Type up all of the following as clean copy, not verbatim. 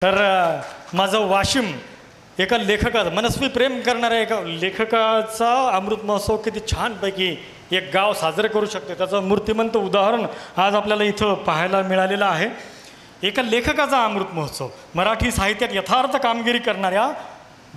तर माझं वाशिम एका लेखकाचं मनस्वी प्रेम करणाऱ्या एका लेखकाचा अमृत महोत्सव किती छानपैकी एक गाव साजरे करू शकते त्याचं मूर्तिमंत उदाहरण आज आपल्याला इथं पाहायला मिळालेलं आहे. एका लेखकाचा अमृत महोत्सव मराठी साहित्यात यथार्थ कामगिरी करणाऱ्या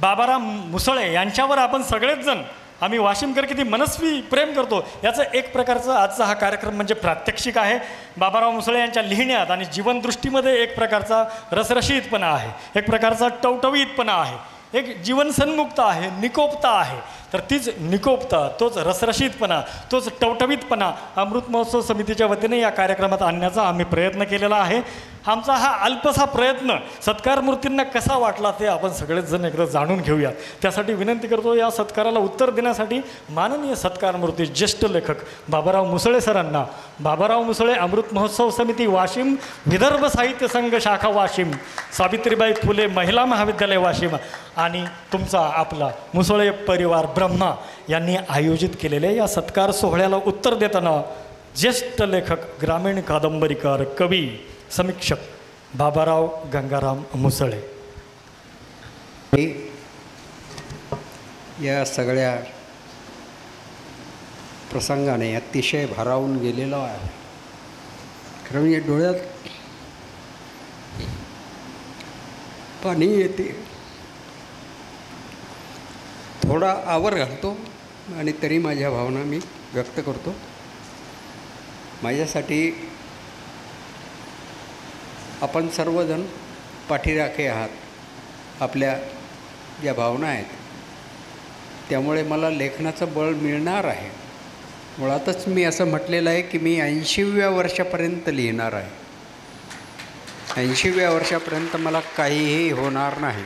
बाबाराव मुसळे यांच्यावर आपण सगळेच जण आम्ही वाशिमकर किती मनस्वी प्रेम करतो याचं एक प्रकारचं आजचा हा कार्यक्रम म्हणजे प्रात्यक्षिक आहे. बाबाराव मुसळे यांच्या लिहिण्यात आणि जीवनदृष्टीमध्ये एक प्रकारचा रसरशीतपणा आहे, एक प्रकारचा टवटवीतपणा आहे, एक जीवनसन्मुखता आहे, निकोपता आहे. तर तीच निकोपता, तोच रसरशीतपणा, तोच टवटवीतपणा अमृत महोत्सव समितीच्या वतीने या कार्यक्रमात आणण्याचा आम्ही प्रयत्न केलेला आहे. आमचा हा अल्पसा प्रयत्न सत्कार मूर्तींना कसा वाटला ते आपण सगळेच जण एकदा जाणून घेऊयात. त्यासाठी विनंती करतो या सत्काराला उत्तर देण्यासाठी माननीय सत्कार मूर्ती ज्येष्ठ लेखक बाबाराव मुसळे सरांना, बाबाराव मुसळे अमृत महोत्सव समिती वाशिम, विदर्भ साहित्य संघ शाखा वाशिम, सावित्रीबाई फुले महिला महाविद्यालय वाशिम आणि तुमचा आपला मुसळे परिवार ब्रह्मा यांनी आयोजित केलेल्या या सत्कार सोहळ्याला उत्तर देताना ज्येष्ठ लेखक, ग्रामीण कादंबरीकार, कवी, समीक्षक बाबाराव गंगाराम मुसळे. या सगळ्या प्रसंगाने अतिशय भारावून गेलेलो आहे. खरं म्हणजे डोळ्यात पाणी येते. थोडा आवर घालतो आणि तरी माझ्या भावना मी व्यक्त करतो. माझ्यासाठी आपण सर्वजण पाठीराखे आहात. आपल्या ज्या भावना आहेत त्यामुळे मला लेखनाचं बळ मिळणार आहे. मुळातच मी असं म्हटलेलं आहे की मी 80व्या वर्षापर्यंत लिहिणार आहे. 80व्या वर्षापर्यंत मला काहीही होणार नाही.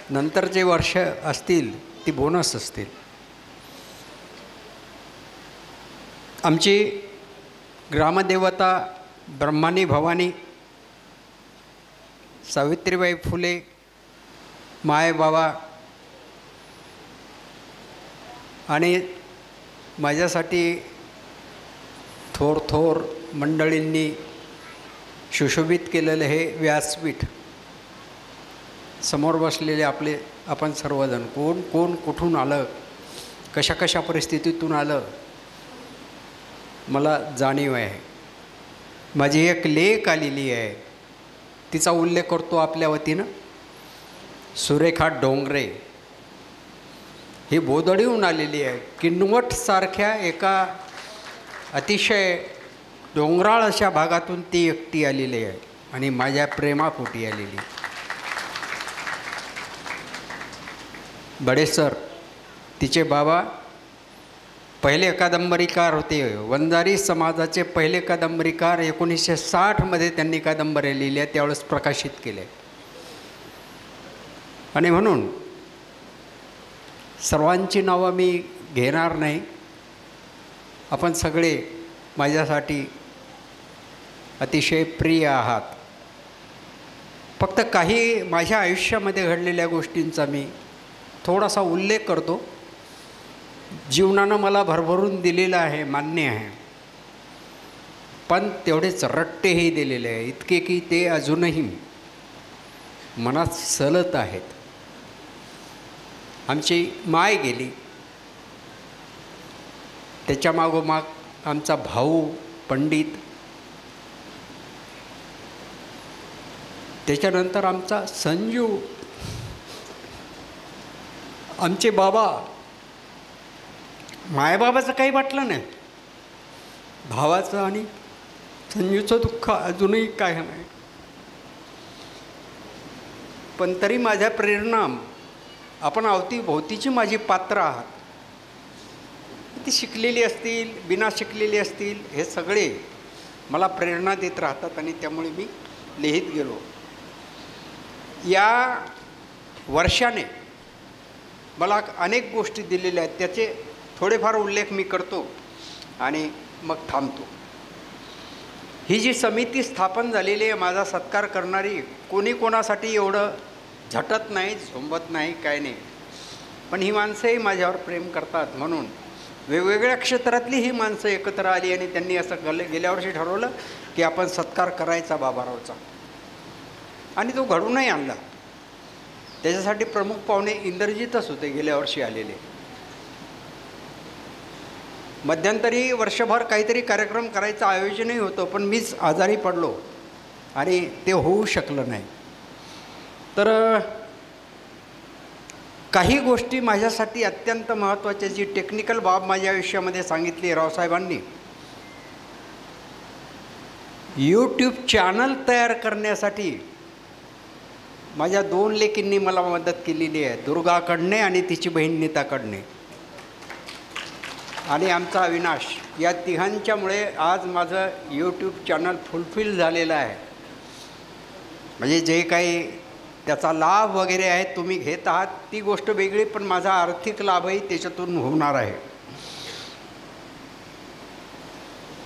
नंतर जे वर्ष असतील ती बोनस असतील. आमची ग्रामदेवता ब्रह्मानी भवानी सावित्रीबाई फुले माय बाबा आणि माझ्यासाठी थोर थोर मंडळींनी सुशोभित केलेलं हे व्यासपीठ, समोर बसलेले आपण सर्वजण, कोण कोण कुठून आलं, कशा कशा परिस्थितीतून आलं मला जाणीव आहे. माझी एक लेख आलेली आहे, तिचा उल्लेख करतो आपल्या वतीनं. सुरेखा डोंगरे ही बोदडीहून आलेली आहे. किनवटसारख्या एका अतिशय डोंगराळ अशा भागातून ती एकटी आलेली आहे आणि माझ्या प्रेमापोटी आलेली. बडेसर तिचे बाबा पहिले कादंबरीकार होते. वंजारी समाजाचे पहिले कादंबरीकार. 1960मध्ये त्यांनी कादंबऱ्या लिहिल्या, त्यावेळेस प्रकाशित केले. आणि म्हणून सर्वांची नावं मी घेणार नाही. आपण सगळे माझ्यासाठी अतिशय प्रिय आहात. फक्त काही माझ्या आयुष्यामध्ये घडलेल्या गोष्टींचा मी थोडासा उल्लेख करतो. जीवनानं मला भरभरून दिलेलं आहे, मान्य आहे, पण तेवढेच रट्टेही दिलेले आहे, इतके की ते अजूनही मनात सलत आहेत. आमची माय गेली, त्याच्या मागोमाग आमचा भाऊ पंडित, त्याच्यानंतर आमचा संजू, आमचे बाबा. मायबाबाचं काही वाटलं नाही, भावाचं आणि संजूचं दुःख अजूनही काय नाही. पण तरी माझ्या प्रेरणा, आपण अवतीभोवतीची माझी पात्र आहात, ती शिकलेली असतील, बिना शिकलेली असतील, हे सगळे मला प्रेरणा देत राहतात आणि त्यामुळे मी लिहित गेलो. या वर्षाने मला अनेक गोष्टी दिलेल्या आहेत, त्याचे थोडेफार उल्लेख मी करतो आणि मग थांबतो. ही जी समिती स्थापन झालेली आहे, माझा सत्कार करणारी, कोणी कोणासाठी एवढं झटत नाही, झोंबत नाही, काय नाही, पण ही माणसंही माझ्यावर प्रेम करतात. म्हणून वेगवेगळ्या क्षेत्रातली ही माणसं एकत्र आली आणि त्यांनी असं गेल्या वर्षी ठरवलं की आपण सत्कार करायचा बाबारावचा. आणि तो घडूनही आणला. त्याच्यासाठी प्रमुख पाहुणे इंद्रजितच होते, गेल्या वर्षी आलेले. मध्यंतरी वर्षभर काहीतरी कार्यक्रम करायचं आयोजनही होतं, पण मीच आजारी पडलो आणि ते होऊ शकलं नाही. तर काही गोष्टी माझ्यासाठी अत्यंत महत्त्वाच्या, जी टेक्निकल बाब माझ्या आयुष्यामध्ये सांगितली रावसाहेबांनी. यूट्यूब चॅनल तयार करण्यासाठी माझ्या 2 लेकींनी मला मदत केलेली आहे, दुर्गा कडणे आणि तिची बहीण नीता कडणे आणि आमचा अविनाश. या तिघांच्यामुळे आज माझं यूट्यूब चॅनल फुलफिल झालेलं आहे. म्हणजे जे काही त्याचा लाभ वगैरे आहे तुम्ही घेत आहात ती गोष्ट वेगळी, पण माझा आर्थिक लाभही त्याच्यातून होणार आहे.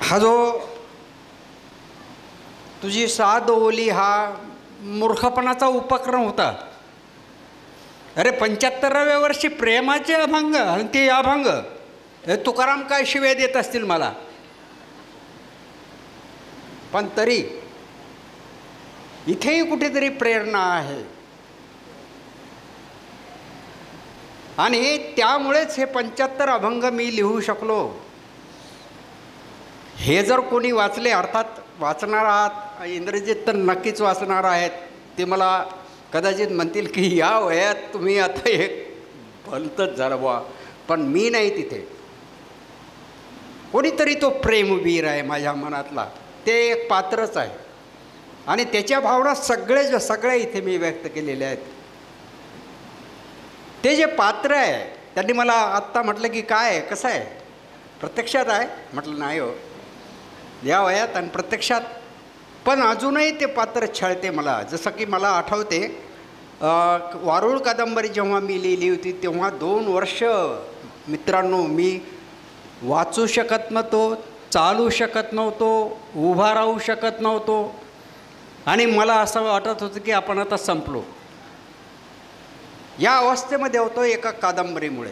हा जो तुझी साध ओली हा मूर्खपणाचा उपक्रम होता. अरे 75व्या वर्षी प्रेमाचे अभंग आणि ते अभंग, तुकाराम काय शिव्या देत असतील मला, पण तरी इथेही कुठेतरी प्रेरणा आहे. आणि त्यामुळेच हे 75 अभंग मी लिहू शकलो. हे जर कोणी वाचले, अर्थात वाचणार आहात, इंग्रजीत तर नक्कीच वाचणार आहेत, ते मला कदाचित म्हणतील की या वयात तुम्ही आता हे भलतंच झालं बुवा, पण मी नाही तिथे. कोणीतरी तो प्रेमवीर आहे माझ्या मनातला, ते एक पात्रच आहे आणि त्याच्या भावना सगळ्या इथे मी व्यक्त केलेल्या आहेत. ते जे पात्र आहे त्यांनी मला आत्ता म्हटलं की काय आहे, कसं आहे, प्रत्यक्षात आहे? म्हटलं नाही हो, या वयात आणि प्रत्यक्षात. पण अजूनही ते पात्र छळते मला. जसं की मला आठवते वारुळ कादंबरी जेव्हा मी लिहिली होती तेव्हा 2 वर्ष मित्रांनो मी वाचू शकत नव्हतो, चालू शकत नव्हतो, उभा राहू शकत नव्हतो आणि मला असं वाटत होतं की आपण आता संपलो. या अवस्थेमध्ये होतो एका कादंबरीमुळे.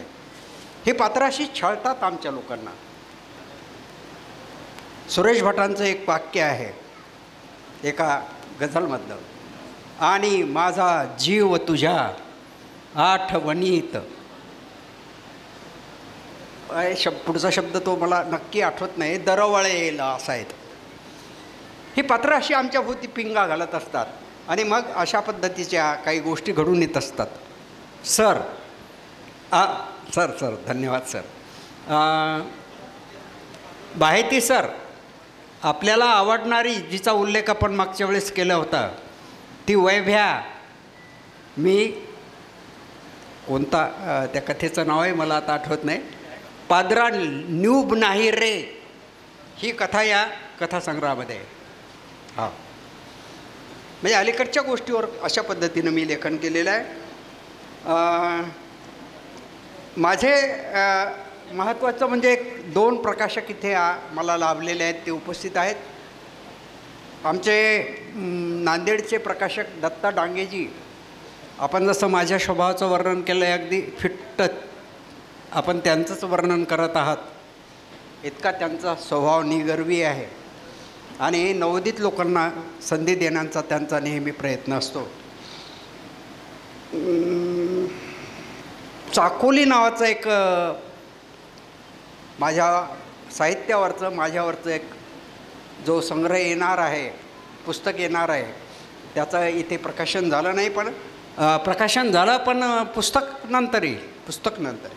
ही पात्र अशी छळतात आमच्या लोकांना. सुरेश भटांचं एक वाक्य आहे एका गझलमधलं, आणि माझा जीव तुझ्या आठवणीत. पुढचा शब्द तो मला नक्की आठवत नाही, दरवळेल असा आहे. ही पात्र अशी आमच्या भोवती पिंगा घालत असतात आणि मग अशा पद्धतीच्या काही गोष्टी घडून येत असतात. सर सर धन्यवाद सर. बाहेती सर, आपल्याला आवडणारी जिचा उल्लेख आपण मागच्या वेळेस केला होता ती वैभ्या, मी कोणता त्या कथेचं नाव आहे मला आता आठवत नाही, पादरा न्यूब नाही रे, ही कथा या कथासंग्रहामध्ये आहे. हां, म्हणजे अलीकडच्या गोष्टीवर अशा पद्धतीनं मी लेखन केलेलं आहे. माझे महत्त्वाचं म्हणजे 2 प्रकाशक इथे मला लाभलेले आहेत, ते उपस्थित आहेत. आमचे नांदेडचे प्रकाशक दत्ता डांगेजी, आपण जसं माझ्या स्वभावाचं वर्णन केलं आहे अगदी फिट्ट आपण त्यांचंच वर्णन करत आहात. इतका त्यांचा स्वभाव निगर्वी आहे आणि नवोदित लोकांना संधी देण्याचा त्यांचा नेहमी प्रयत्न असतो. चाकोली नावाचं एक माझ्या साहित्यावरचं माझ्यावरचं एक जो संग्रह येणार आहे, पुस्तक येणार आहे, त्याचं इथे प्रकाशन झालं नाही, पण प्रकाशन झालं, पण पुस्तक नंतर येईल. पुस्तक नंतर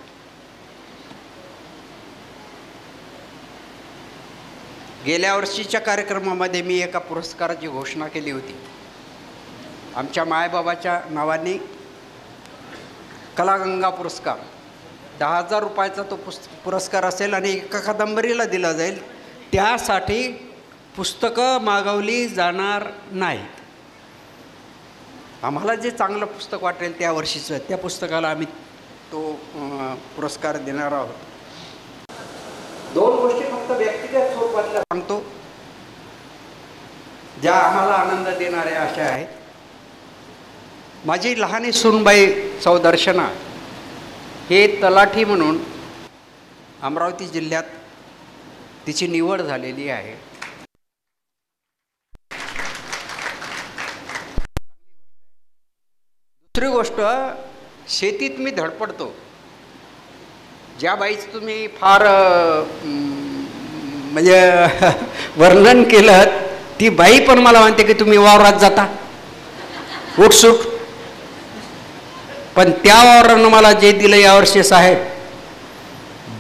गेल्या वर्षीच्या कार्यक्रमामध्ये मी एका पुरस्काराची घोषणा केली होती. आमच्या मायबाबाच्या नावाने कलागंगा पुरस्कार 10,000 रुपयाचा तो पुरस्कार असेल आणि एका कादंबरीला दिला जाईल. त्यासाठी पुस्तकं मागवली जाणार नाहीत. आम्हाला जे चांगलं पुस्तक वाटेल त्या वर्षीचं त्या पुस्तकाला आम्ही तो पुरस्कार देणार आहोत. 2 गोष्टी फक्त व्यक्तिगत स्वरूपातल्या सांगतो ज्या आम्हाला आनंद देणाऱ्या अशा आहेत. माझी लहानी सूनबाई सौदर्शना हे तलाठी म्हणून अमरावती जिल्ह्यात तिची निवड झालेली आहे. दुसरी गोष्ट, शेतीत मी धडपडतो. ज्या बाईचं तुम्ही फार म्हणजे वर्णन केलं, ती बाई पण मला म्हणते की तुम्ही वावरात जाता उठसूट. पण त्या वावरानं मला जे दिलं यावर्षी साहेब,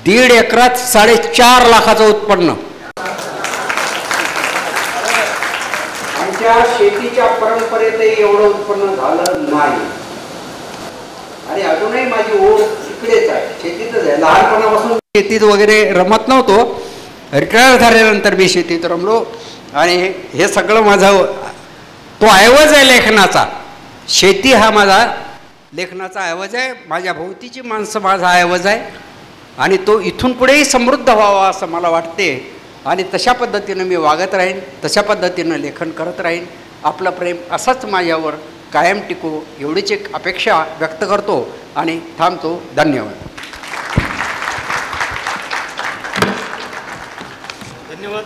1.5 एकरात 4.5 लाखाचं उत्पन्न. आमच्या शेतीच्या परंपरेतही एवढं उत्पन्न झालं नाही. आणि अजूनही माझी ओढ इकडेच आहे, शेतीतच आहे. लहानपणापासून शेतीत वगैरे रमत नव्हतो. रिटायर झाल्यानंतर मी शेतीत रमलो. आणि हे सगळं माझं तो ऐवज आहे लेखनाचा. शेती हा माझा लेखनाचा ऐवज आहे. माझ्या भोवतीची माणसं माझा ऐवज आहे. आणि तो इथून पुढेही समृद्ध व्हावा असं मला वाटते. आणि तशा पद्धतीनं मी वागत राहीन, तशा पद्धतीनं लेखन करत राहीन. आपलं प्रेम असंच माझ्यावर कायम टिको एवढीच एक अपेक्षा व्यक्त करतो आणि थांबतो. धन्यवाद. धन्यवाद.